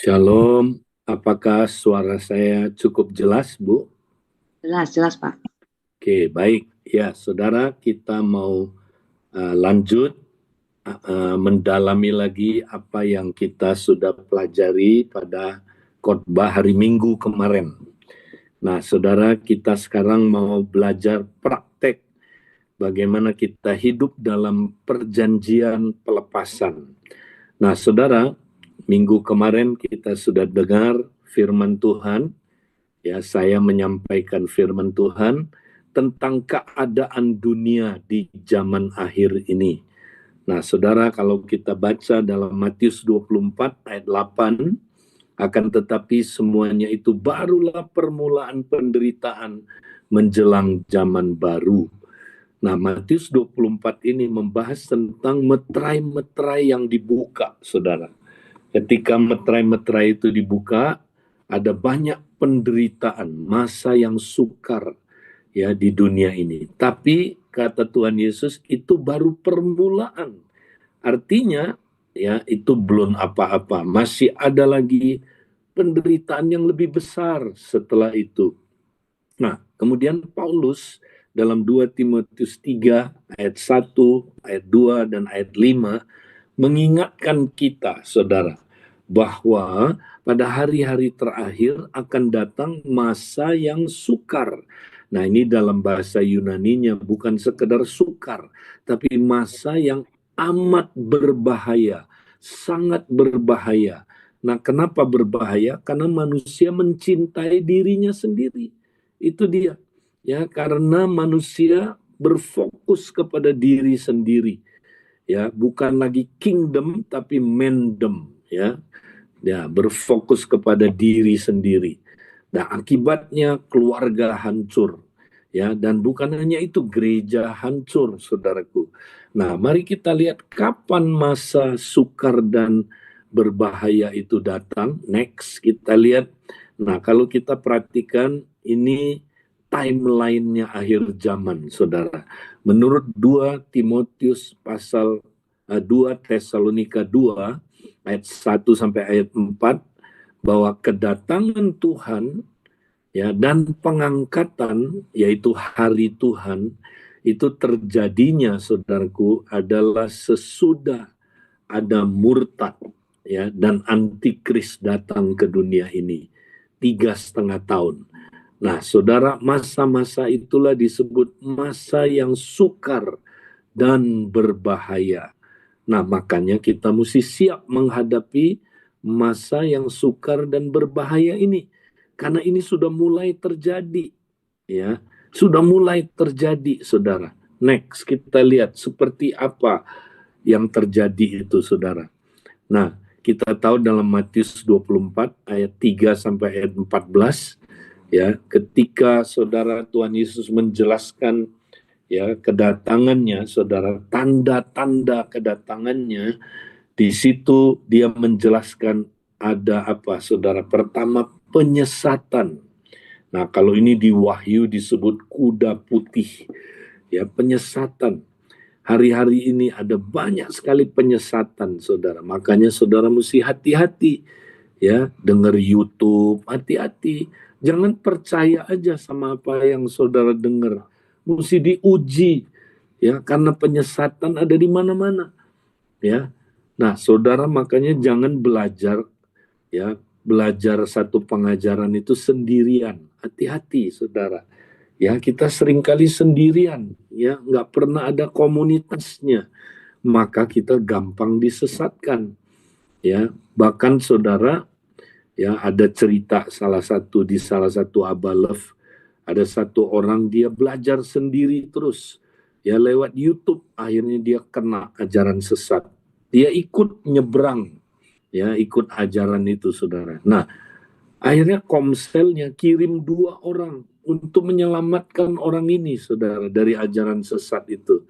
Shalom, apakah suara saya cukup jelas, Bu? Jelas, jelas Pak. Oke, baik. Ya, saudara, kita mau lanjut mendalami lagi apa yang kita sudah pelajari pada khotbah hari Minggu kemarin. Nah, saudara, kita sekarang mau belajar praktek bagaimana kita hidup dalam perjanjian pelepasan. Nah, saudara, minggu kemarin kita sudah dengar firman Tuhan. Ya, saya menyampaikan firman Tuhan tentang keadaan dunia di zaman akhir ini. Nah, saudara, kalau kita baca dalam Matius 24 ayat 8, akan tetapi semuanya itu barulah permulaan penderitaan menjelang zaman baru. Nah, Matius 24 ini membahas tentang meterai-meterai yang dibuka, saudara. Ketika meterai-meterai itu dibuka, ada banyak penderitaan, masa yang sukar ya di dunia ini. Tapi kata Tuhan Yesus itu baru permulaan. Artinya ya itu belum apa-apa, masih ada lagi penderitaan yang lebih besar setelah itu. Nah, kemudian Paulus dalam 2 Timotius 3 ayat 1, ayat 2 dan ayat 5 mengingatkan kita, saudara, bahwa pada hari-hari terakhir akan datang masa yang sukar. Nah, ini dalam bahasa Yunaninya bukan sekedar sukar, tapi masa yang amat berbahaya, sangat berbahaya. Nah, kenapa berbahaya? Karena manusia mencintai dirinya sendiri. Itu dia. Ya, karena manusia berfokus kepada diri sendiri. Ya, bukan lagi kingdom tapi mandom, ya. Ya, berfokus kepada diri sendiri. Nah, akibatnya keluarga hancur. Ya, dan bukan hanya itu, gereja hancur, saudaraku. Nah, mari kita lihat kapan masa sukar dan berbahaya itu datang. Next, kita lihat. Nah, kalau kita perhatikan ini timeline-nya akhir zaman, saudara. Menurut 2 Timotius pasal 2 Tesalonika 2 ayat 1 sampai ayat 4 bahwa kedatangan Tuhan ya dan pengangkatan yaitu hari Tuhan itu terjadinya, saudaraku, adalah sesudah ada murtad ya dan antikris datang ke dunia ini 3,5 tahun. Nah, saudara, masa-masa itulah disebut masa yang sukar dan berbahaya. Nah, makanya kita mesti siap menghadapi masa yang sukar dan berbahaya ini. Karena ini sudah mulai terjadi, ya. Sudah mulai terjadi, saudara. Next, kita lihat seperti apa yang terjadi itu, saudara. Nah, kita tahu dalam Matius 24 ayat 3 sampai ayat 14, ya, ketika saudara Tuhan Yesus menjelaskan ya kedatangannya, saudara, tanda-tanda kedatangannya, di situ dia menjelaskan ada apa, saudara? Pertama, penyesatan. Nah, kalau ini di Wahyu disebut kuda putih, ya, penyesatan. Hari-hari ini ada banyak sekali penyesatan, saudara. Makanya saudara mesti hati-hati, ya, dengar YouTube, hati-hati. Jangan percaya aja sama apa yang saudara dengar. Mesti diuji, ya, karena penyesatan ada di mana-mana, ya. Nah, saudara, makanya jangan belajar, ya, belajar satu pengajaran itu sendirian. Hati-hati, saudara. Ya, kita seringkali sendirian, ya, nggak pernah ada komunitasnya, maka kita gampang disesatkan, ya. Bahkan saudara, ya, ada cerita salah satu Abalef, ada satu orang dia belajar sendiri terus, ya, lewat YouTube, akhirnya dia kena ajaran sesat, dia ikut nyebrang, ya, ikut ajaran itu, saudara. Nah, akhirnya Komselnya kirim 2 orang untuk menyelamatkan orang ini, saudara, dari ajaran sesat itu.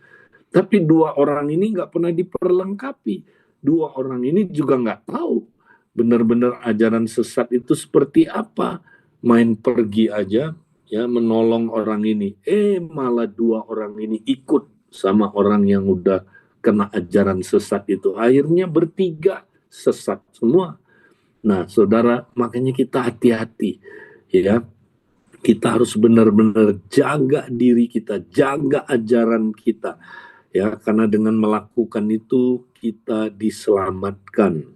Tapi 2 orang ini nggak pernah diperlengkapi. 2 orang ini juga nggak tahu benar-benar ajaran sesat itu seperti apa. Main pergi aja, ya, menolong orang ini. Malah 2 orang ini ikut sama orang yang udah kena ajaran sesat itu. Akhirnya bertiga sesat semua. Nah, saudara, makanya kita hati-hati, ya. Kita harus benar-benar jaga diri kita, jaga ajaran kita, ya. Karena dengan melakukan itu kita diselamatkan,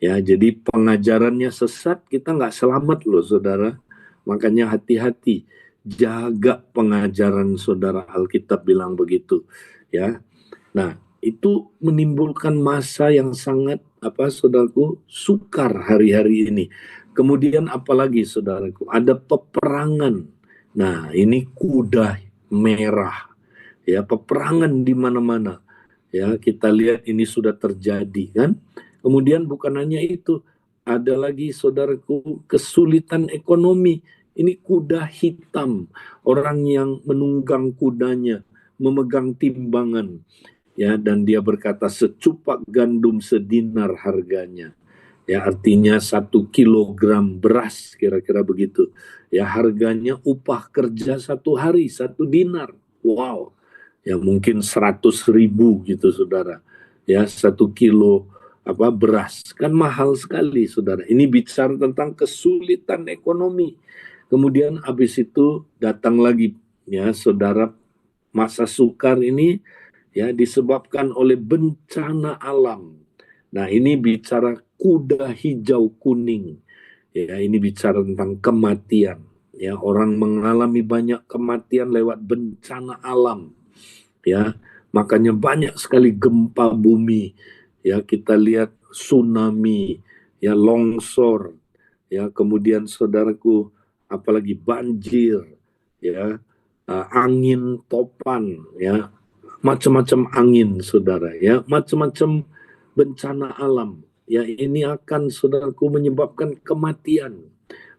ya. Jadi pengajarannya sesat, kita nggak selamat loh, saudara. Makanya hati-hati, jaga pengajaran saudara. Alkitab bilang begitu, ya. Nah, itu menimbulkan masa yang sangat saudaraku sukar hari-hari ini. Kemudian apalagi saudaraku, ada peperangan. Nah, ini kuda merah. Ya, peperangan di mana-mana. Ya, kita lihat ini sudah terjadi kan. Kemudian bukan hanya itu, ada lagi saudaraku kesulitan ekonomi. Ini kuda hitam, orang yang menunggang kudanya, memegang timbangan, ya, dan dia berkata secupak gandum sedinar harganya, ya, artinya 1 kilogram beras, kira-kira begitu, ya, harganya upah kerja 1 hari 1 dinar. Wow, ya, mungkin 100.000 gitu, saudara, ya, 1 kilo beras kan mahal sekali, saudara. Ini bicara tentang kesulitan ekonomi. Kemudian habis itu datang lagi, ya, saudara, masa sukar ini, ya, disebabkan oleh bencana alam. Nah, ini bicara kuda hijau kuning. Ya, ini bicara tentang kematian. Ya, orang mengalami banyak kematian lewat bencana alam. Ya, makanya banyak sekali gempa bumi. Ya, kita lihat tsunami, ya, longsor, ya, kemudian saudaraku apalagi banjir, ya, angin topan, ya, macam-macam angin, saudara, ya, macam-macam bencana alam, ya, ini akan saudaraku menyebabkan kematian.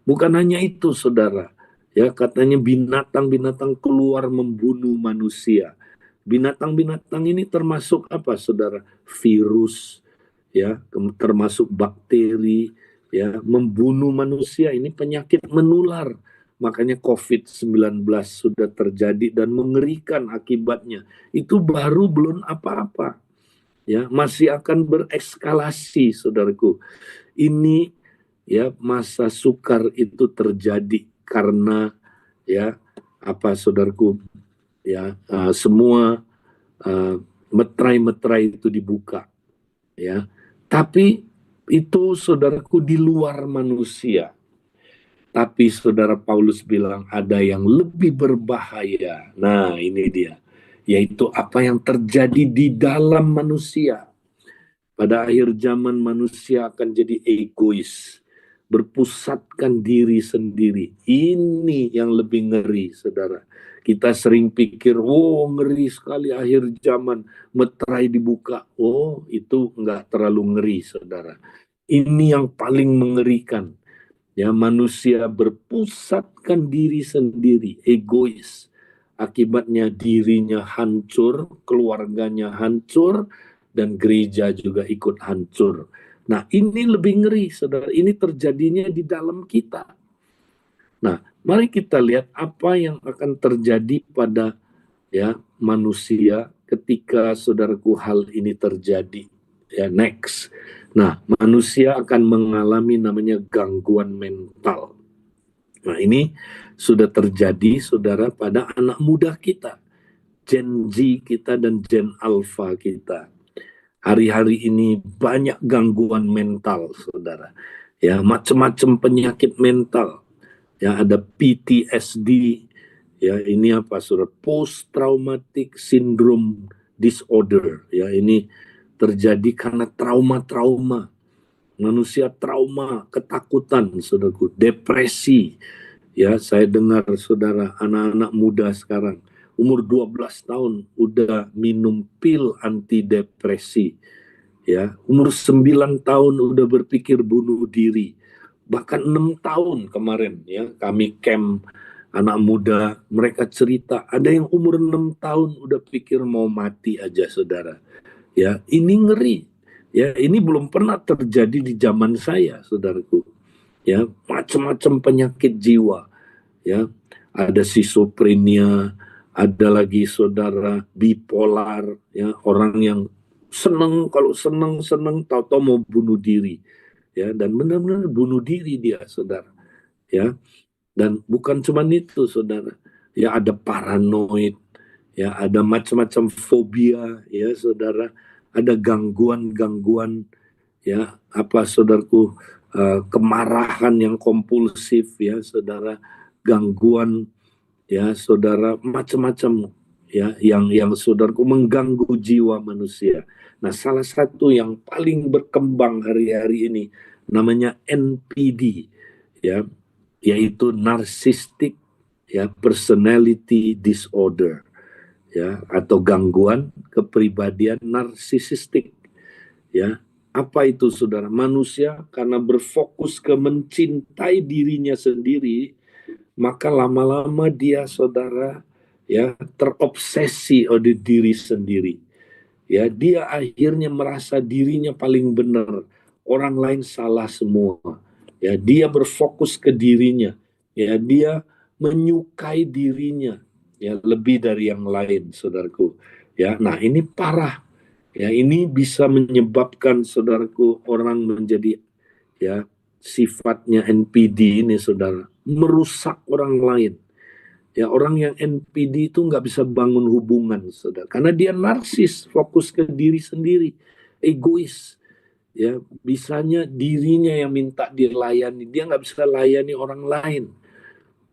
Bukan hanya itu, saudara, ya, katanya binatang-binatang keluar membunuh manusia. Binatang-binatang ini termasuk apa, saudara? Virus, ya, termasuk bakteri, ya, membunuh manusia. Ini penyakit menular. Makanya COVID-19 sudah terjadi dan mengerikan akibatnya. Itu baru belum apa-apa, ya, masih akan berekskalasi, saudaraku. Ini, ya, masa sukar itu terjadi karena, ya, saudaraku, ya, semua metrai-metrai itu dibuka, ya. Tapi itu, saudaraku, di luar manusia. Tapi saudara Paulus bilang ada yang lebih berbahaya. Nah, ini dia. Yaitu apa yang terjadi di dalam manusia. Pada akhir zaman manusia akan jadi egois, berpusatkan diri sendiri. Ini yang lebih ngeri, saudara. Kita sering pikir, oh, ngeri sekali akhir zaman, meterai dibuka. Oh, itu enggak terlalu ngeri, saudara. Ini yang paling mengerikan. Ya, manusia berpusatkan diri sendiri, egois. Akibatnya dirinya hancur, keluarganya hancur, dan gereja juga ikut hancur. Nah, ini lebih ngeri, saudara. Ini terjadinya di dalam kita. Nah, mari kita lihat apa yang akan terjadi pada, ya, manusia ketika, saudaraku, hal ini terjadi. Ya, next. Nah, manusia akan mengalami namanya gangguan mental. Nah, ini sudah terjadi, saudara, pada anak muda kita, Gen Z kita dan Gen Alpha kita. Hari-hari ini banyak gangguan mental, saudara. Ya, macam-macam penyakit mental. Ya, ada PTSD. Ya, ini saudara? Post Traumatic Syndrome Disorder. Ya, ini terjadi karena trauma-trauma. Manusia trauma, ketakutan, saudaraku, depresi. Ya, saya dengar, saudara, anak-anak muda sekarang umur 12 tahun udah minum pil antidepresi. Ya, umur 9 tahun udah berpikir bunuh diri. Bahkan 6 tahun kemarin, ya, kami camp anak muda, mereka cerita ada yang umur 6 tahun udah pikir mau mati aja, saudara. Ya, ini ngeri. Ya, ini belum pernah terjadi di zaman saya, saudaraku. Ya, macam-macam penyakit jiwa. Ya, ada schizophrenia, ada lagi, saudara, bipolar, ya, orang yang seneng, kalau seneng tahu-tahu mau bunuh diri. ya, dan benar-benar bunuh diri dia, saudara, ya. Dan bukan cuma itu, saudara, ya, ada paranoid, ya, ada macam-macam fobia, ya, saudara, ada gangguan-gangguan, ya, apa, saudaraku, kemarahan yang kompulsif, ya, saudara, gangguan, ya, saudara, macam-macam, ya, yang saudaraku mengganggu jiwa manusia. Nah, salah satu yang paling berkembang hari-hari ini namanya NPD, ya, yaitu narcissistic, ya, personality disorder, ya, atau gangguan kepribadian narsisistik, ya. Apa itu, saudara? Manusia karena berfokus ke mencintai dirinya sendiri, maka lama-lama dia, saudara, ya, terobsesi oleh diri sendiri. Ya, dia akhirnya merasa dirinya paling benar, orang lain salah semua. Ya, dia berfokus ke dirinya. Ya, dia menyukai dirinya, ya, lebih dari yang lain, saudaraku. Ya, nah, ini parah. Ya, ini bisa menyebabkan, saudaraku, orang menjadi, ya, sifatnya NPD ini, saudara, merusak orang lain. Ya, orang yang NPD itu nggak bisa bangun hubungan, saudara, karena dia narsis, fokus ke diri sendiri, egois. Ya, bisanya dirinya yang minta dilayani, dia nggak bisa layani orang lain.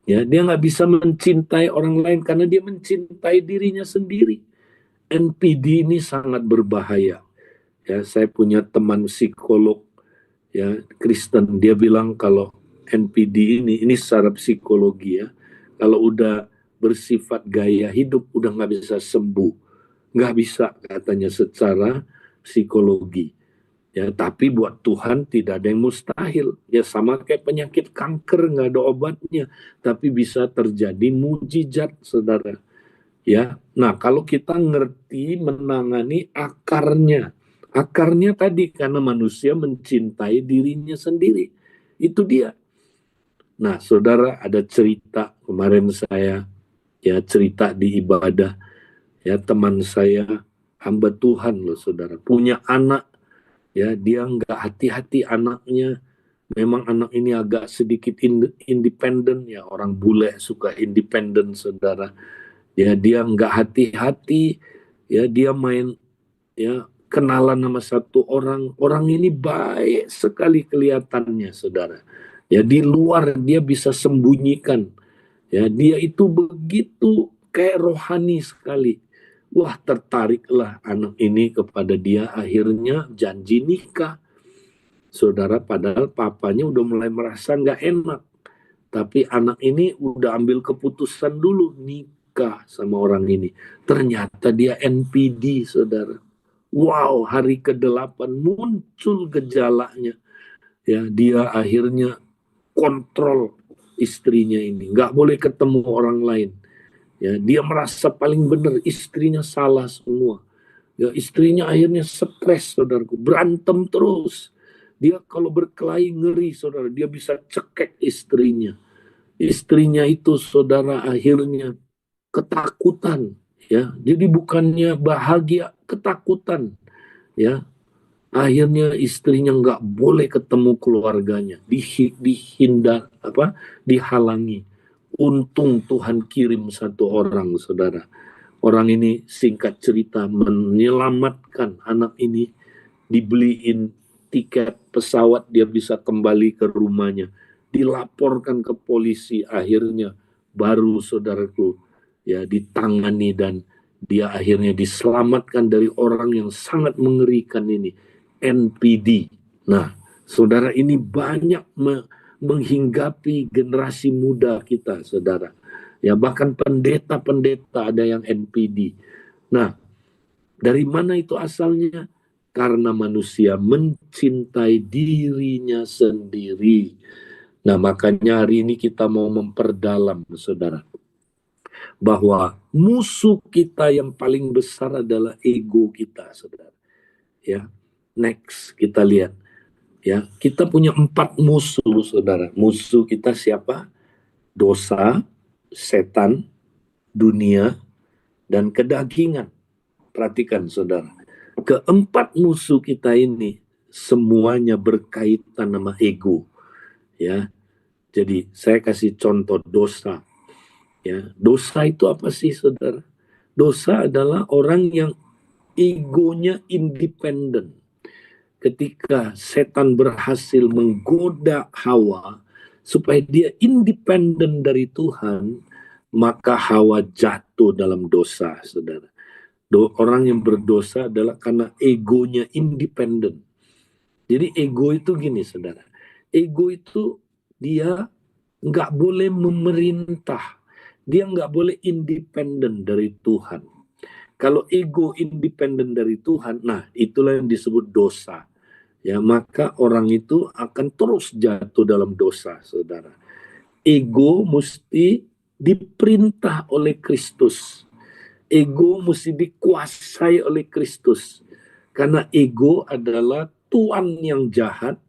Ya, dia nggak bisa mencintai orang lain karena dia mencintai dirinya sendiri. NPD ini sangat berbahaya. Ya, saya punya teman psikolog, ya, Kristen, dia bilang kalau NPD ini secara psikologi, ya, kalau udah bersifat gaya hidup udah nggak bisa sembuh, nggak bisa katanya secara psikologi, ya. Tapi buat Tuhan tidak ada yang mustahil, ya, sama kayak penyakit kanker nggak ada obatnya, tapi bisa terjadi mujizat, saudara, ya. Nah, kalau kita ngerti menangani akarnya, akarnya tadi karena manusia mencintai dirinya sendiri, itu dia. Nah, saudara, ada cerita kemarin saya, ya, cerita di ibadah, ya, teman saya, hamba Tuhan loh, saudara, punya anak, ya, dia nggak hati-hati anaknya. Memang anak ini agak sedikit independen, ya, orang bule suka independen, saudara. Ya, dia nggak hati-hati, ya, dia main, ya, kenalan sama satu orang, orang ini baik sekali kelihatannya, saudara. Ya, di luar dia bisa sembunyikan, ya, dia itu begitu kayak rohani sekali. Wah, tertariklah anak ini kepada dia, akhirnya janji nikah, saudara. Padahal papanya udah mulai merasa nggak enak, tapi anak ini udah ambil keputusan dulu nikah sama orang ini. Ternyata dia NPD, saudara. Wow, hari ke-8 muncul gejalanya. Ya, dia akhirnya kontrol istrinya ini. Nggak boleh ketemu orang lain. Ya, dia merasa paling benar, istrinya salah semua. Ya, istrinya akhirnya stres, saudaraku. Berantem terus. Dia kalau berkelahi ngeri, saudara. Dia bisa cekek istrinya. Istrinya itu, saudara, akhirnya ketakutan, ya. Jadi bukannya bahagia, ketakutan, ya. Akhirnya istrinya nggak boleh ketemu keluarganya, dihindar, apa, dihalangi. Untung Tuhan kirim satu orang, saudara. Orang ini, singkat cerita, menyelamatkan anak ini, dibeliin tiket pesawat, dia bisa kembali ke rumahnya, dilaporkan ke polisi, akhirnya baru, saudaraku, ya, ditangani, dan dia akhirnya diselamatkan dari orang yang sangat mengerikan ini, NPD. Nah, saudara, ini banyak menghinggapi generasi muda kita, saudara. Ya, bahkan pendeta-pendeta ada yang NPD. Nah, dari mana itu asalnya? Karena manusia mencintai dirinya sendiri. Nah, makanya hari ini kita mau memperdalam, saudara, bahwa musuh kita yang paling besar adalah ego kita, saudara. Ya, next kita lihat. Ya, kita punya 4 musuh, saudara. Musuh kita siapa? Dosa, setan, dunia, dan kedagingan. Perhatikan, saudara. Keempat musuh kita ini, semuanya berkaitan sama ego, ya. Jadi saya kasih contoh dosa, ya. Dosa itu apa sih, saudara? Dosa adalah orang yang egonya independen. Ketika setan berhasil menggoda Hawa supaya dia independen dari Tuhan, maka Hawa jatuh dalam dosa, saudara. Orang yang berdosa adalah karena egonya independen. Jadi ego itu gini, saudara. Ego itu dia nggak boleh memerintah. Dia nggak boleh independen dari Tuhan. Kalau ego independen dari Tuhan, nah itulah yang disebut dosa. Ya, maka orang itu akan terus jatuh dalam dosa, saudara. Ego mesti diperintah oleh Kristus. Ego mesti dikuasai oleh Kristus. Karena ego adalah tuan yang jahat,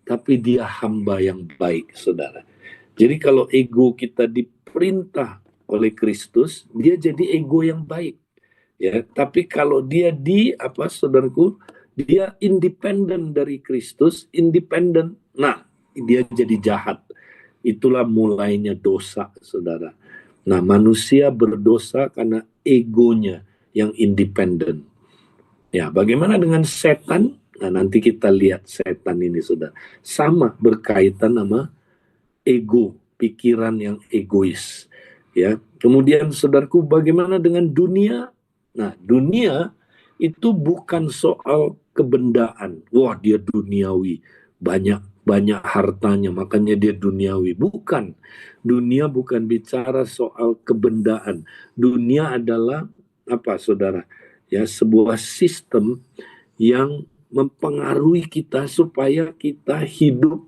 tapi dia hamba yang baik, saudara. Jadi kalau ego kita diperintah oleh Kristus, dia jadi ego yang baik. Ya, tapi kalau dia saudaraku, dia independen dari Kristus, independen, nah dia jadi jahat. Itulah mulainya dosa, saudara. Nah, manusia berdosa karena egonya yang independen. Ya, bagaimana dengan setan? Nah, nanti kita lihat setan ini, saudara. Sama berkaitan sama ego, pikiran yang egois. Ya, kemudian saudaraku, bagaimana dengan dunia? Nah, dunia itu bukan soal kebendaan. Wah, dia duniawi, banyak banyak hartanya, makanya dia duniawi. Bukan. Dunia bukan bicara soal kebendaan. Dunia adalah apa, saudara? Ya, sebuah sistem yang mempengaruhi kita supaya kita hidup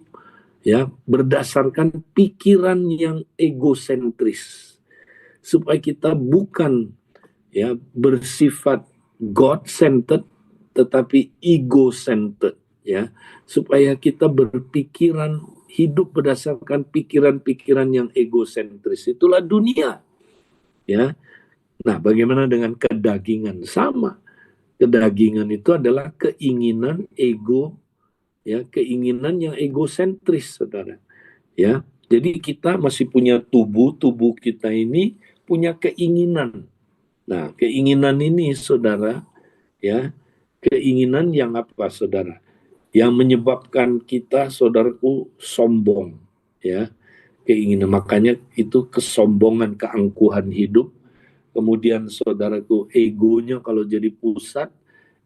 ya berdasarkan pikiran yang egosentris, supaya kita bukan ya bersifat God centered tetapi ego centered, ya, supaya kita berpikiran hidup berdasarkan pikiran-pikiran yang egosentris. Itulah dunia, ya. Nah, bagaimana dengan kedagingan? Sama. Kedagingan itu adalah keinginan ego, ya, keinginan yang egosentris, saudara. Ya, jadi kita masih punya tubuh kita ini punya keinginan. Nah, keinginan ini, saudara, ya, keinginan yang apa, saudara? Yang menyebabkan kita, saudaraku, sombong, ya. Keinginan, makanya itu kesombongan, keangkuhan hidup. Kemudian, saudaraku, egonya kalau jadi pusat,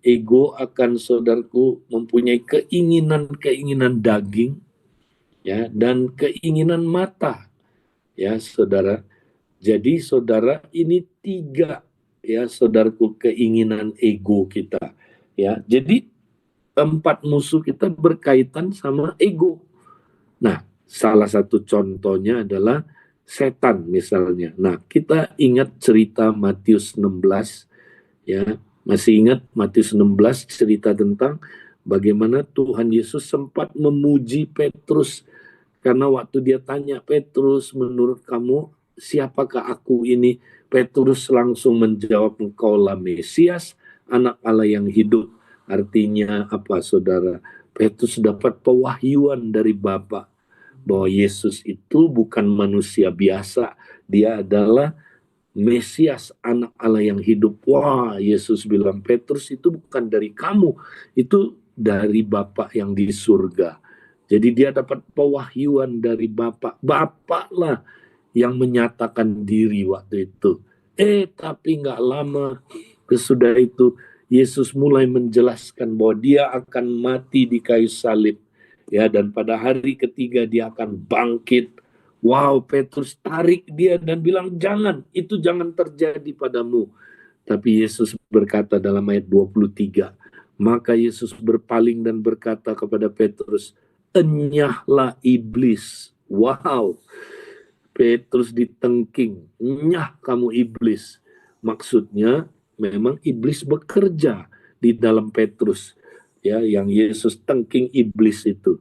ego akan, saudaraku, mempunyai keinginan-keinginan daging, ya, dan keinginan mata, ya, saudara. Jadi, saudara, ini tiga, ya, saudaraku, keinginan ego kita, ya. Jadi empat musuh kita berkaitan sama ego. Nah, salah satu contohnya adalah setan misalnya. Nah, kita ingat cerita Matius 16, ya. Masih ingat Matius 16 cerita tentang bagaimana Tuhan Yesus sempat memuji Petrus. Karena waktu dia tanya, Petrus, menurut kamu siapakah aku ini? Petrus langsung menjawab, engkaulah Mesias, anak Allah yang hidup. Artinya apa, saudara? Petrus dapat pewahyuan dari Bapa bahwa Yesus itu bukan manusia biasa. Dia adalah Mesias, anak Allah yang hidup. Wah, Yesus bilang, Petrus, itu bukan dari kamu, itu dari Bapa yang di surga. Jadi dia dapat pewahyuan dari Bapa. Bapa lah yang menyatakan diri waktu itu. Tapi nggak lama sesudah itu, Yesus mulai menjelaskan bahwa dia akan mati di kayu salib. Ya, dan pada hari ketiga dia akan bangkit. Wow, Petrus tarik dia dan bilang, jangan, itu jangan terjadi padamu. Tapi Yesus berkata dalam ayat 23, maka Yesus berpaling dan berkata kepada Petrus, enyahlah iblis. Wow, Petrus ditengking, nyah kamu iblis. Maksudnya memang iblis bekerja di dalam Petrus, ya, yang Yesus tengking iblis itu,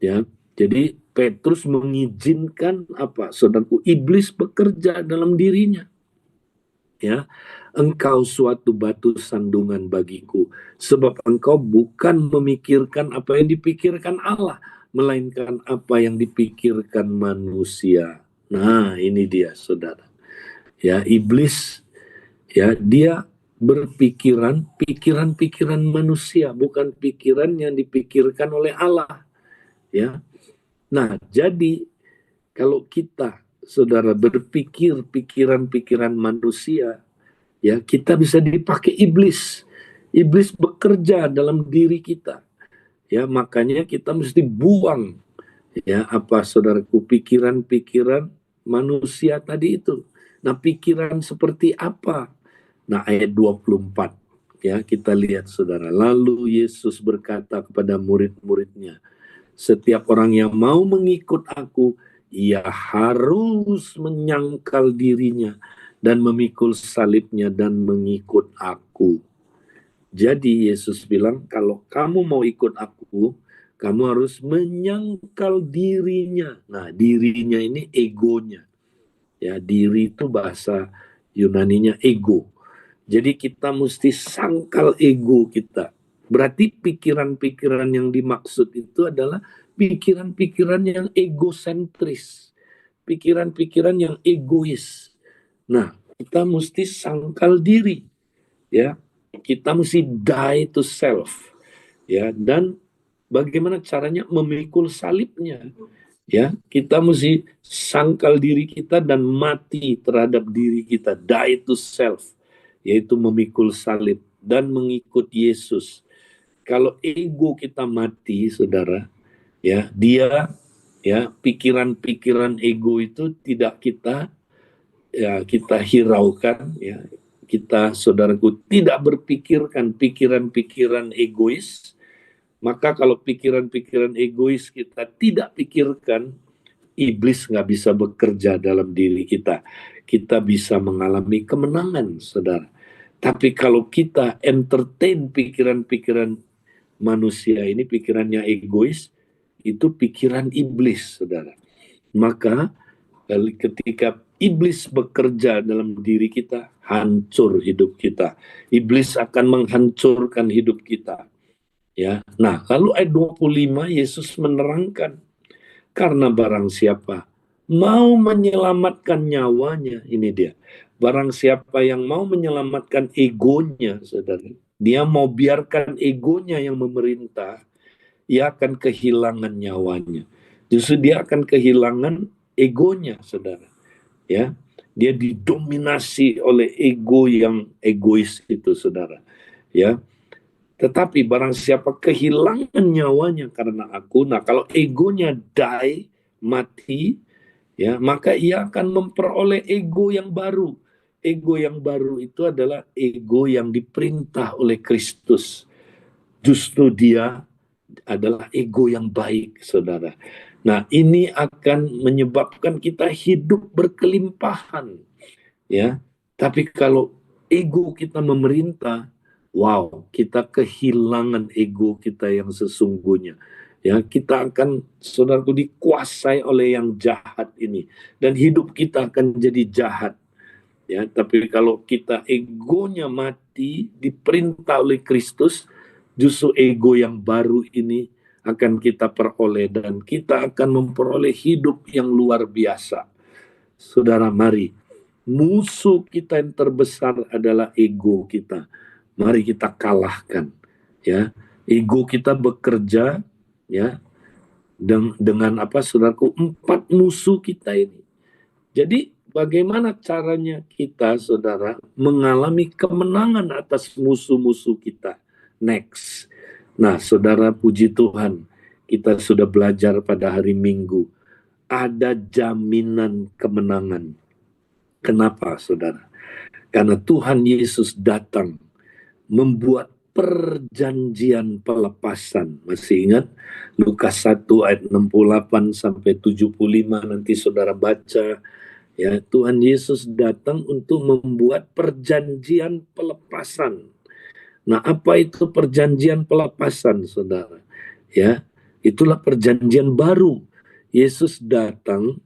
ya. Jadi Petrus mengizinkan apa, saudaraku, iblis bekerja dalam dirinya, ya. engkau suatu batu sandungan bagiku, sebab engkau bukan memikirkan apa yang dipikirkan Allah, melainkan apa yang dipikirkan manusia. Nah, ini dia, saudara. Ya, iblis, ya, dia berpikiran pikiran-pikiran manusia, bukan pikiran yang dipikirkan oleh Allah. Ya, nah, jadi kalau kita, saudara, berpikir pikiran-pikiran manusia, ya, kita bisa dipakai iblis. Iblis bekerja dalam diri kita. Ya, makanya kita mesti buang, ya, apa, saudaraku, pikiran-pikiran manusia tadi itu. Nah, pikiran seperti apa? Nah, ayat 24, ya, kita lihat, saudara. Lalu Yesus berkata kepada murid-muridnya, setiap orang yang mau mengikut aku, ia harus menyangkal dirinya dan memikul salibnya dan mengikut aku. Jadi Yesus bilang, kalau kamu mau ikut aku, kamu harus menyangkal dirinya. Nah, dirinya ini egonya. Ya, diri itu bahasa Yunaninya ego. Jadi kita mesti sangkal ego kita. Berarti pikiran-pikiran yang dimaksud itu adalah pikiran-pikiran yang egosentris. Pikiran-pikiran yang egois. Nah, kita mesti sangkal diri. Ya, kita mesti die to self. Ya, dan bagaimana caranya memikul salibnya. Ya, kita mesti sangkal diri kita dan mati terhadap diri kita, die to self, yaitu memikul salib dan mengikut Yesus. Kalau ego kita mati, saudara, ya, dia, ya, pikiran-pikiran ego itu tidak kita, ya, kita hiraukan, ya, kita, saudaraku, tidak berpikirkan pikiran-pikiran egois. Maka kalau pikiran-pikiran egois kita tidak pikirkan, iblis nggak bisa bekerja dalam diri kita. Kita bisa mengalami kemenangan, saudara. Tapi kalau kita entertain pikiran-pikiran manusia ini, pikirannya egois, itu pikiran iblis, saudara. Maka ketika iblis bekerja dalam diri kita, hancur hidup kita. Iblis akan menghancurkan hidup kita. Ya. Nah, lalu ayat 25 Yesus menerangkan, karena barang siapa mau menyelamatkan nyawanya, ini dia. Barang siapa yang mau menyelamatkan egonya, saudara, dia mau biarkan egonya yang memerintah, ia akan kehilangan nyawanya. Justru dia akan kehilangan egonya, saudara. Ya, dia didominasi oleh ego yang egois itu, saudara. Ya, tetapi barang siapa kehilangan nyawanya karena aku, nah kalau egonya die, mati, ya, maka ia akan memperoleh ego yang baru. Ego yang baru itu adalah ego yang diperintah oleh Kristus. Justru dia adalah ego yang baik, saudara. Nah, ini akan menyebabkan kita hidup berkelimpahan, ya. Tapi kalau ego kita memerintah, wow, kita kehilangan ego kita yang sesungguhnya. Ya, kita akan, saudaraku, dikuasai oleh yang jahat ini, dan hidup kita akan jadi jahat. Ya, tapi kalau kita egonya mati, diperintah oleh Kristus, justru ego yang baru ini akan kita peroleh, dan kita akan memperoleh hidup yang luar biasa. Saudara, mari, musuh kita yang terbesar adalah ego kita. Mari kita kalahkan, ya. Ego kita bekerja, ya, dengan apa, saudaraku, 4 musuh kita ini. Jadi bagaimana caranya kita, saudara, mengalami kemenangan atas musuh-musuh kita? Next. Nah, saudara, puji Tuhan, kita sudah belajar pada hari Minggu. Ada jaminan kemenangan. Kenapa, saudara? Karena Tuhan Yesus datang membuat perjanjian pelepasan. Masih ingat Lukas 1 ayat 68 sampai 75, nanti saudara baca. Ya, Tuhan Yesus datang untuk membuat perjanjian pelepasan. Nah, apa itu perjanjian pelepasan, saudara? Ya, itulah perjanjian baru. Yesus datang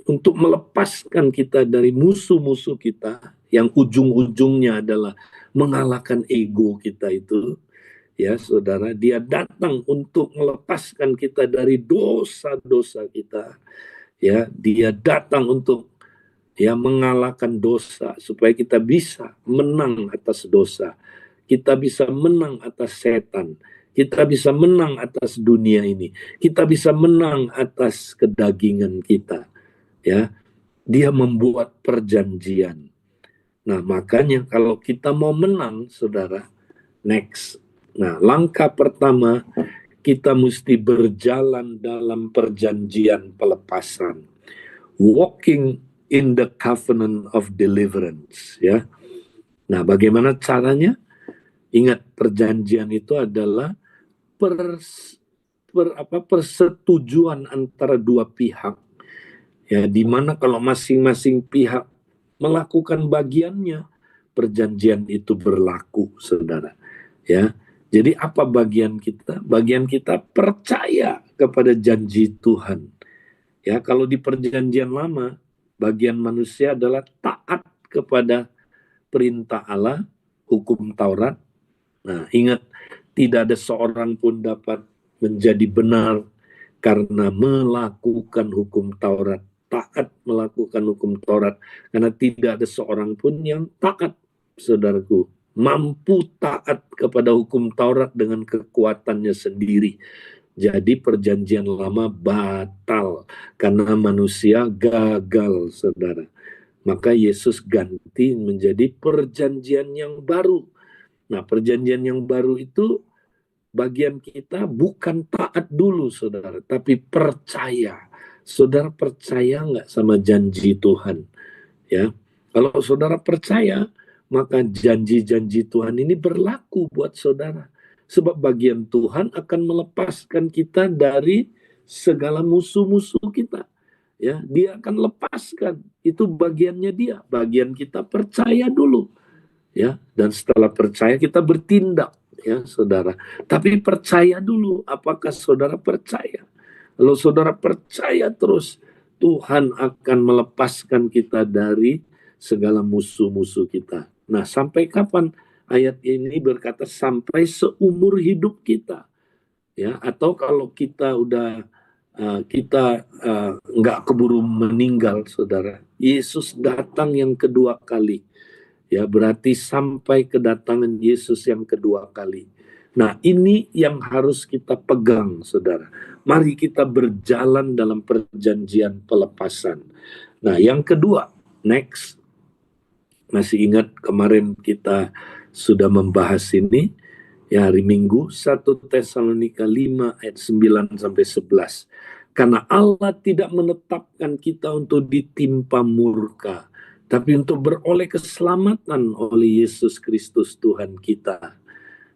untuk melepaskan kita dari musuh-musuh kita, yang ujung-ujungnya adalah mengalahkan ego kita itu, ya saudara, dia datang untuk melepaskan kita dari dosa-dosa kita, ya, dia datang untuk ya mengalahkan dosa supaya kita bisa menang atas dosa, kita bisa menang atas setan, kita bisa menang atas dunia ini, kita bisa menang atas kedagingan kita, ya. Dia membuat perjanjian. Nah, makanya kalau kita mau menang, saudara, next. Nah, langkah pertama, kita mesti berjalan dalam perjanjian pelepasan. Walking in the covenant of deliverance, ya. Nah, bagaimana caranya? Ingat, perjanjian itu adalah persetujuan antara dua pihak, ya, di mana kalau masing-masing pihak melakukan bagiannya, perjanjian itu berlaku, saudara. Ya, jadi apa bagian kita? Bagian kita percaya kepada janji Tuhan. Ya, kalau di perjanjian lama, bagian manusia adalah taat kepada perintah Allah, hukum Taurat. Nah, ingat, tidak ada seorang pun dapat menjadi benar karena melakukan hukum Taurat, taat melakukan hukum Taurat, karena tidak ada seorang pun yang taat, saudaraku, mampu taat kepada hukum Taurat dengan kekuatannya sendiri. Jadi perjanjian lama batal karena manusia gagal, saudara. Maka Yesus ganti menjadi perjanjian yang baru. Nah, perjanjian yang baru itu bagian kita bukan taat dulu, saudara, tapi percaya. Saudara percaya nggak sama janji Tuhan? Ya, kalau saudara percaya, maka janji-janji Tuhan ini berlaku buat saudara. Sebab bagian Tuhan akan melepaskan kita dari segala musuh-musuh kita. Ya, dia akan lepaskan. Itu bagiannya dia. Bagian kita percaya dulu. Ya, dan setelah percaya kita bertindak, ya saudara. Tapi percaya dulu, apakah saudara percaya? Kalau saudara percaya terus, Tuhan akan melepaskan kita dari segala musuh-musuh kita. Nah, sampai kapan? Ayat ini berkata sampai seumur hidup kita, ya. Atau kalau kita udah nggak keburu meninggal, saudara, Yesus datang yang kedua kali. Ya, berarti sampai kedatangan Yesus yang kedua kali. Nah, ini yang harus kita pegang, saudara. Mari kita berjalan dalam perjanjian pelepasan. Nah, yang kedua, next. Masih ingat kemarin kita sudah membahas ini, ya, hari Minggu, 1 Tesalonika 5 ayat 9 sampai 11. Karena Allah tidak menetapkan kita untuk ditimpa murka, tapi untuk beroleh keselamatan oleh Yesus Kristus Tuhan kita.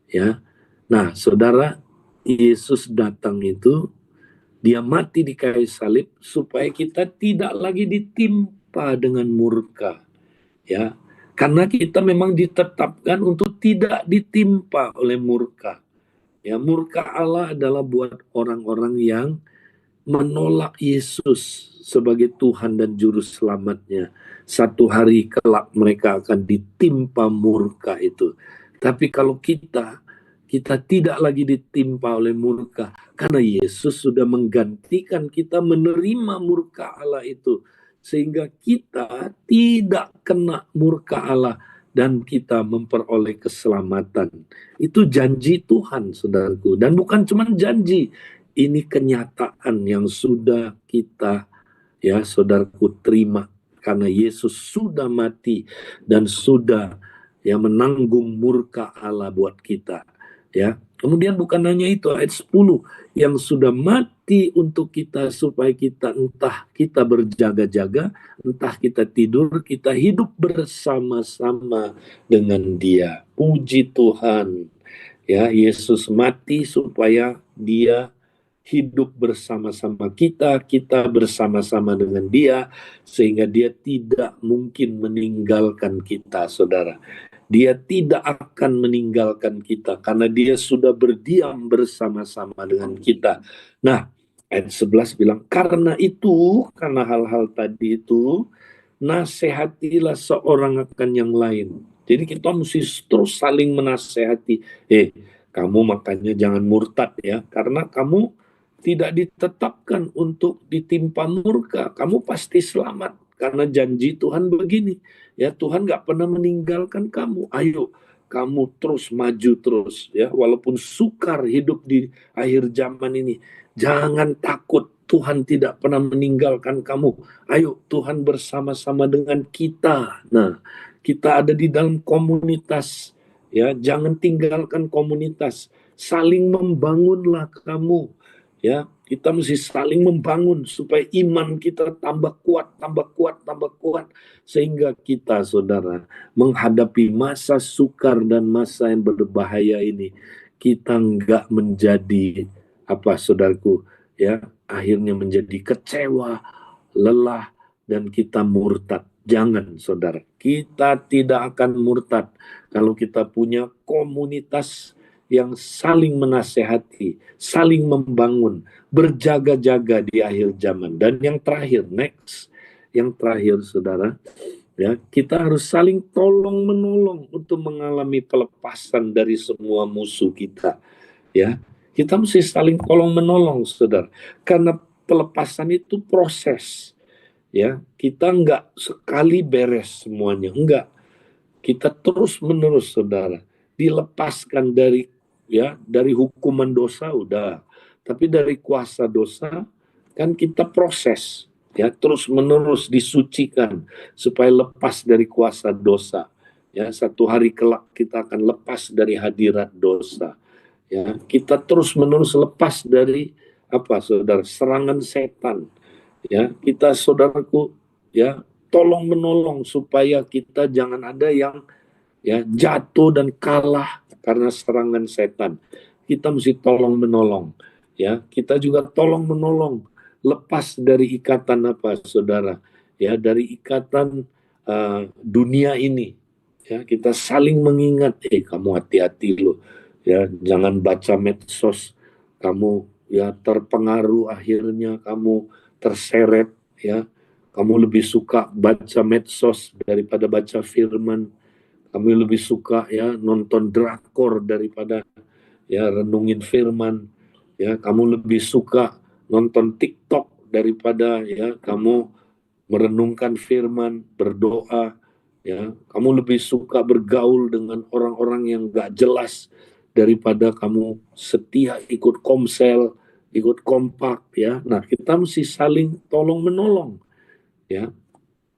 Ya. Nah, saudara, Yesus datang itu, dia mati di kayu salib supaya kita tidak lagi ditimpa dengan murka. Ya. Karena kita memang ditetapkan untuk tidak ditimpa oleh murka. Ya, murka Allah adalah buat orang-orang yang menolak Yesus sebagai Tuhan dan Juru Selamatnya. Satu hari kelak mereka akan ditimpa murka itu. Tapi kalau kita tidak lagi ditimpa oleh murka, karena Yesus sudah menggantikan kita menerima murka Allah itu. Sehingga kita tidak kena murka Allah dan kita memperoleh keselamatan. Itu janji Tuhan, saudaraku. Dan bukan cuma janji, ini kenyataan yang sudah kita, ya saudaraku, terima karena Yesus sudah mati dan sudah, ya, menanggung murka Allah buat kita, ya. Kemudian bukan hanya itu, ayat 10 yang sudah mati untuk kita supaya kita, entah kita berjaga-jaga, entah kita tidur, kita hidup bersama-sama dengan Dia. Puji Tuhan. Ya, Yesus mati supaya Dia hidup bersama-sama kita, kita bersama-sama dengan Dia, sehingga Dia tidak mungkin meninggalkan kita, saudara. Dia tidak akan meninggalkan kita, karena Dia sudah berdiam bersama-sama dengan kita. Nah, ayat 11 bilang, karena itu, karena hal-hal tadi itu, nasihatilah seorang akan yang lain. Jadi kita mesti terus saling menasehati. Kamu makanya jangan murtad ya, karena kamu tidak ditetapkan untuk ditimpa murka. Kamu pasti selamat karena janji Tuhan begini. Ya, Tuhan nggak pernah meninggalkan kamu. Ayo, kamu terus maju terus ya, walaupun sukar hidup di akhir zaman ini. Jangan takut, Tuhan tidak pernah meninggalkan kamu. Ayo, Tuhan bersama-sama dengan kita. Nah, kita ada di dalam komunitas ya, jangan tinggalkan komunitas. Saling membangunlah kamu ya. Kita mesti saling membangun supaya iman kita tambah kuat, tambah kuat, tambah kuat, sehingga kita, saudara, menghadapi masa sukar dan masa yang berbahaya ini, kita nggak menjadi apa, saudaraku, ya, akhirnya menjadi kecewa, lelah, dan kita murtad. Jangan, saudara. Kita tidak akan murtad kalau kita punya komunitas yang saling menasehati, saling membangun, berjaga-jaga di akhir zaman. Dan yang terakhir, yang terakhir, saudara, ya, kita harus saling tolong-menolong untuk mengalami pelepasan dari semua musuh kita. Ya, kita mesti saling tolong-menolong, saudara. Karena pelepasan itu proses. Ya, kita nggak sekali beres semuanya, enggak. Kita terus-menerus, saudara, dilepaskan dari hukuman dosa udah, tapi dari kuasa dosa kan kita proses ya, terus-menerus disucikan supaya lepas dari kuasa dosa. Ya, satu hari kelak kita akan lepas dari hadirat dosa. Ya, kita terus-menerus lepas dari apa, saudara, serangan setan. Ya, kita, saudaraku, ya, tolong menolong supaya kita jangan ada yang ya jatuh dan kalah karena serangan setan. Kita mesti tolong menolong ya. Kita juga tolong menolong lepas dari ikatan apa, saudara, ya, dari ikatan dunia ini ya. Kita saling mengingat, kamu hati-hati loh ya, jangan baca medsos, kamu ya terpengaruh, akhirnya kamu terseret ya, kamu lebih suka baca medsos daripada baca firman. Kami lebih suka ya nonton drakor daripada ya renungin firman. Ya, kamu lebih suka nonton TikTok daripada ya kamu merenungkan firman, berdoa. Ya, kamu lebih suka bergaul dengan orang-orang yang gak jelas daripada kamu setia ikut komsel, ikut kompak ya. Nah, kita mesti saling tolong menolong ya,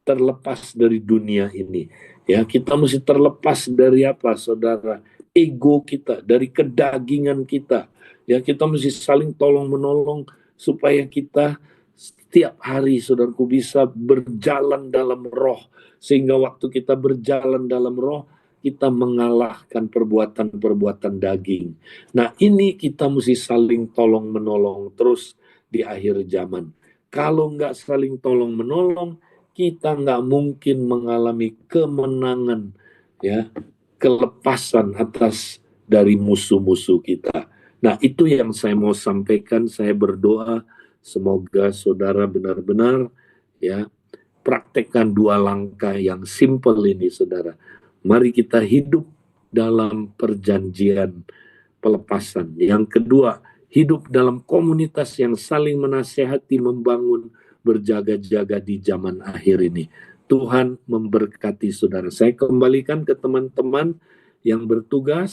terlepas dari dunia ini. Ya, kita mesti terlepas dari apa, saudara? Ego kita, dari kedagingan kita. Ya, kita mesti saling tolong-menolong supaya kita setiap hari, saudaraku, bisa berjalan dalam roh. Sehingga waktu kita berjalan dalam roh, kita mengalahkan perbuatan-perbuatan daging. Nah, ini kita mesti saling tolong-menolong terus di akhir zaman. Kalau nggak saling tolong-menolong, kita nggak mungkin mengalami kemenangan, ya, kelepasan atas dari musuh-musuh kita. Nah, itu yang saya mau sampaikan. Saya berdoa semoga saudara benar-benar ya praktekkan dua langkah yang simple ini, saudara. Mari kita hidup dalam perjanjian pelepasan. Yang kedua, hidup dalam komunitas yang saling menasehati, membangun, berjaga-jaga di zaman akhir ini. Tuhan memberkati saudara. Saya kembalikan ke teman-teman yang bertugas.